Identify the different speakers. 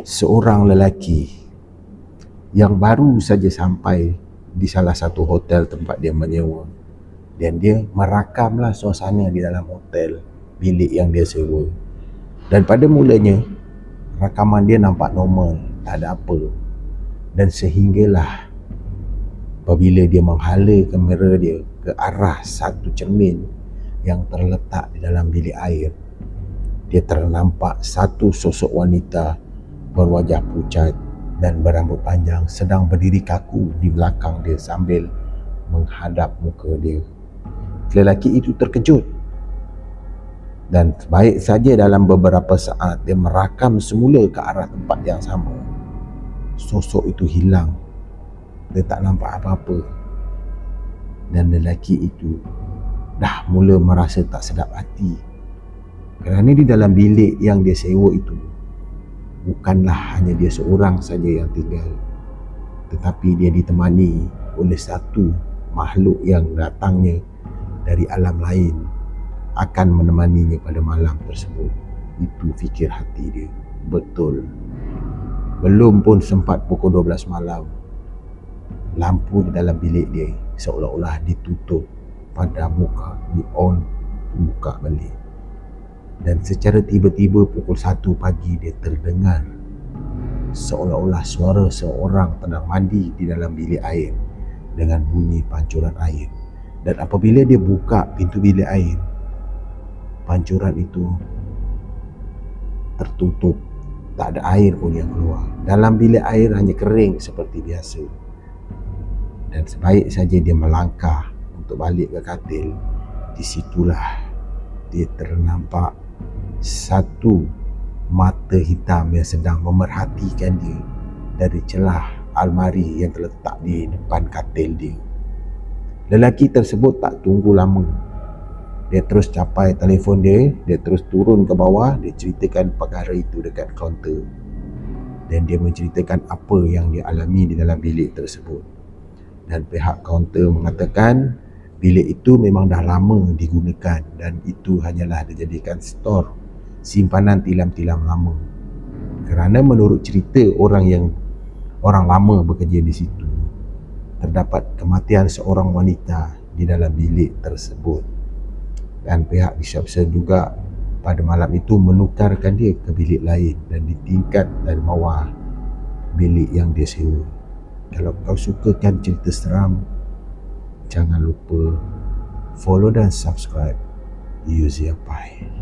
Speaker 1: seorang lelaki yang baru saja sampai di salah satu hotel tempat dia menyewa, dan dia merakamlah suasana di dalam hotel bilik yang dia sewa. Dan pada mulanya rakaman dia nampak normal, tak ada apa. Dan sehinggalah apabila dia menghala kamera dia ke arah satu cermin yang terletak di dalam bilik air, dia ternampak satu sosok wanita berwajah pucat dan berambut panjang sedang berdiri kaku di belakang dia sambil menghadap muka dia. Lelaki itu terkejut, dan baik saja dalam beberapa saat dia merakam semula ke arah tempat yang sama, sosok itu hilang. Dia tak nampak apa-apa, dan lelaki itu dah mula merasa tak sedap hati, kerana di dalam bilik yang dia sewa itu bukanlah hanya dia seorang saja yang tinggal, tetapi dia ditemani oleh satu makhluk yang datangnya dari alam lain, akan menemaninya pada malam tersebut. Itu fikir hati dia. Betul, belum pun sempat pukul 12 malam, lampu di dalam bilik dia seolah-olah ditutup, pada muka di on, buka balik. Dan secara tiba-tiba pukul 1 pagi dia terdengar seolah-olah suara seorang tengah mandi di dalam bilik air dengan bunyi pancuran air. Dan apabila dia buka pintu bilik air, pancuran itu tertutup, tak ada air pun yang keluar. Dalam bilik air hanya kering seperti biasa. Dan sebaik saja dia melangkah untuk balik ke katil, disitulah dia ternampak satu mata hitam yang sedang memerhatikan dia dari celah almari yang terletak di depan katil dia. Lelaki tersebut tak tunggu lama. Dia terus capai telefon dia terus turun ke bawah, dia ceritakan perkara itu dekat kaunter. Dan dia menceritakan apa yang dia alami di dalam bilik tersebut. Dan pihak kaunter mengatakan bilik itu memang dah lama digunakan, dan itu hanyalah dijadikan stor simpanan tilam-tilam lama. Kerana menurut cerita orang lama bekerja di situ, terdapat kematian seorang wanita di dalam bilik tersebut. Dan pihak resepsi juga pada malam itu menukarkan dia ke bilik lain dan di tingkat dan bawah bilik yang dia sewa. Kalau kau sukakan cerita seram, jangan lupa follow dan subscribe Yuzi Apai.